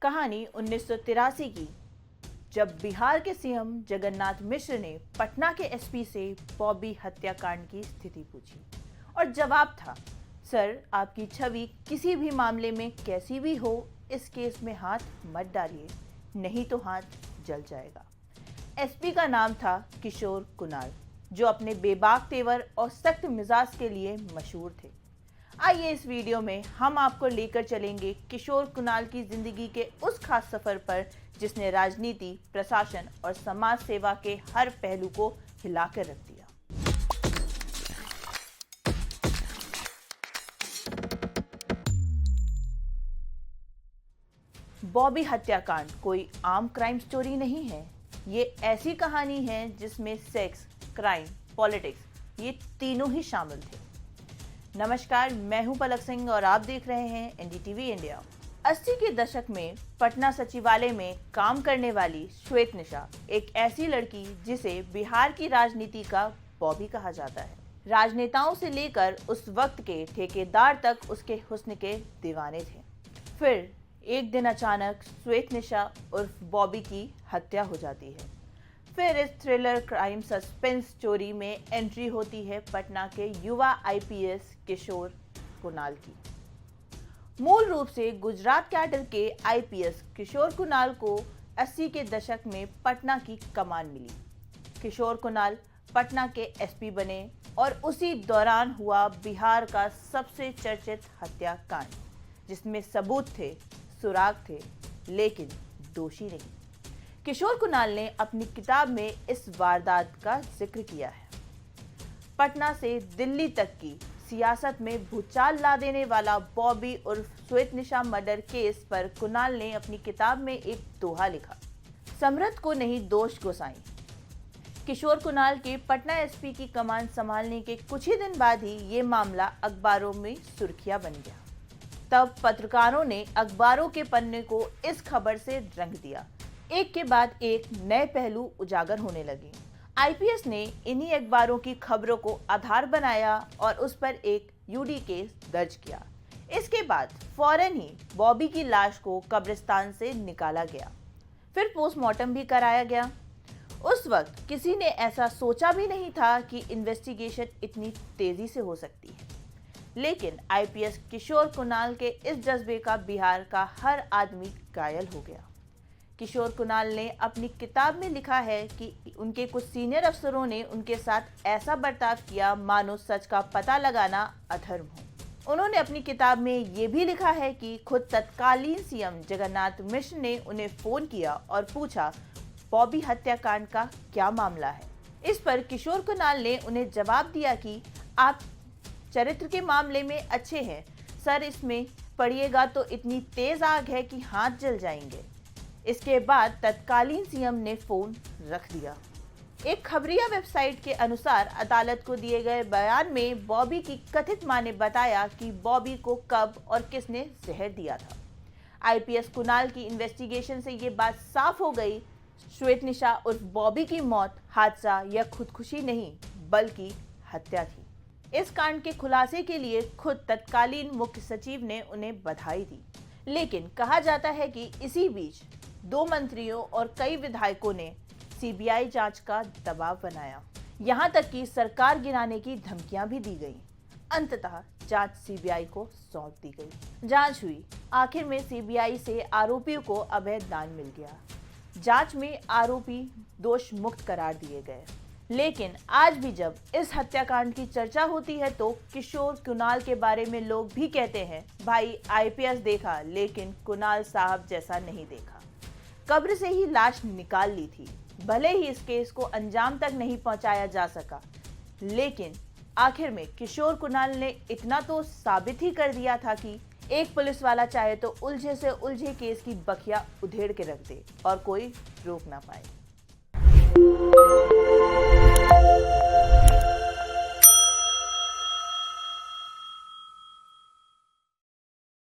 कहानी 1983 की, जब बिहार के सीएम जगन्नाथ मिश्र ने पटना के एसपी से बॉबी हत्याकांड की स्थिति पूछी और जवाब था, सर आपकी छवि किसी भी मामले में कैसी भी हो, इस केस में हाथ मत डालिए, नहीं तो हाथ जल जाएगा। एसपी का नाम था किशोर कुणाल, जो अपने बेबाक तेवर और सख्त मिजाज के लिए मशहूर थे। आइए इस वीडियो में हम आपको लेकर चलेंगे किशोर कुणाल की जिंदगी के उस खास सफर पर जिसने राजनीति, प्रशासन और समाज सेवा के हर पहलू को हिलाकर रख दिया। बॉबी हत्याकांड कोई आम क्राइम स्टोरी नहीं है। ये ऐसी कहानी है जिसमें सेक्स, क्राइम, पॉलिटिक्स ये तीनों ही शामिल थे। नमस्कार, मैं हूं पलक सिंह और आप देख रहे हैं एनडीटीवी इंडिया। 80 के दशक में पटना सचिवालय में काम करने वाली श्वेत निशा एक ऐसी लड़की जिसे बिहार की राजनीति का बॉबी कहा जाता है। राजनेताओं से लेकर उस वक्त के ठेकेदार तक उसके हुस्न के दीवाने थे। फिर एक दिन अचानक श्वेत निशा उर्फ बॉबी की हत्या हो जाती है। फिर इस थ्रिलर क्राइम सस्पेंस स्टोरी में एंट्री होती है पटना के युवा आईपीएस किशोर कुणाल की। मूल रूप से गुजरात कैडर के आईपीएस किशोर कुणाल को 80 के दशक में पटना की कमान मिली। किशोर कुणाल पटना के एसपी बने और उसी दौरान हुआ बिहार का सबसे चर्चित हत्याकांड, जिसमें सबूत थे, सुराग थे, लेकिन दोषी नहीं। किशोर कुणाल ने अपनी किताब में इस वारदात का जिक्र किया है। पटना से दिल्ली तक की सियासत में भूचाल ला देने वाला बॉबी उर्फ श्वेत निशा मर्डर केस पर कुणाल ने अपनी किताब में एक दोहा लिखा, समृद्ध को नहीं दोष गोसाई। किशोर कुणाल के पटना एसपी की कमान संभालने के कुछ ही दिन बाद ही ये मामला अखबारों में सुर्खियां बन गया। तब पत्रकारों ने अखबारों के पन्ने को इस खबर से रंग दिया। एक के बाद एक नए पहलू उजागर होने लगे। आईपीएस ने इन्हीं अखबारों की खबरों को आधार बनाया और उस पर एक यूडी केस दर्ज किया। इसके बाद फौरन ही बॉबी की लाश को कब्रिस्तान से निकाला गया। फिर पोस्टमार्टम भी कराया गया। उस वक्त किसी ने ऐसा सोचा भी नहीं था कि इन्वेस्टिगेशन इतनी तेजी से हो सकती है। लेकिन आईपीएस किशोर कुणाल के इस जज्बे का बिहार का हर आदमी घायल हो गया। किशोर कुणाल ने अपनी किताब में लिखा है कि उनके कुछ सीनियर अफसरों ने उनके साथ ऐसा बर्ताव किया मानो सच का पता लगाना अधर्म हो। उन्होंने अपनी किताब में ये भी लिखा है कि खुद तत्कालीन सीएम जगन्नाथ मिश्र ने उन्हें फोन किया और पूछा, बॉबी हत्याकांड का क्या मामला है। इस पर किशोर कुणाल ने उन्हें जवाब दिया कि आप चरित्र के मामले में अच्छे हैं सर, इसमें पढ़िएगा तो इतनी तेज आग है कि हाथ जल जाएंगे। इसके बाद तत्कालीन सीएम ने फोन रख दिया। एक खबरिया वेबसाइट के अनुसार अदालत को दिए गए बयान में बॉबी की कथित मां ने बताया कि बॉबी को कब और किसने जहर दिया था। आईपीएस कुणाल की इन्वेस्टिगेशन से ये बात साफ हो गई, श्वेत निशा उर्फ बॉबी की मौत हादसा या खुदकुशी नहीं बल्कि हत्या थी। इस कांड के खुलासे के लिए खुद तत्कालीन मुख्य सचिव ने उन्हें बधाई दी। लेकिन कहा जाता है कि इसी बीच 2 मंत्रियों और कई विधायकों ने सीबीआई जांच का दबाव बनाया। यहां तक कि सरकार गिराने की धमकियां भी दी गई। अंततः जांच सीबीआई को सौंप दी गई। जांच हुई। आखिर में सीबीआई से आरोपियों को अभय दान मिल गया। जांच में आरोपी दोष मुक्त करार दिए गए। लेकिन आज भी जब इस हत्याकांड की चर्चा होती है तो किशोर कुणाल के बारे में लोग भी कहते हैं, भाई आईपीएस देखा लेकिन कुणाल साहब जैसा नहीं देखा। कब्र से ही लाश निकाल ली थी। भले ही इस केस को अंजाम तक नहीं पहुंचाया जा सका, लेकिन आखिर में किशोर कुणाल ने इतना तो साबित ही कर दिया था कि एक पुलिस वाला चाहे तो उलझे से उलझे केस की बखिया उधेड़ के रख दे और कोई रोक ना पाए।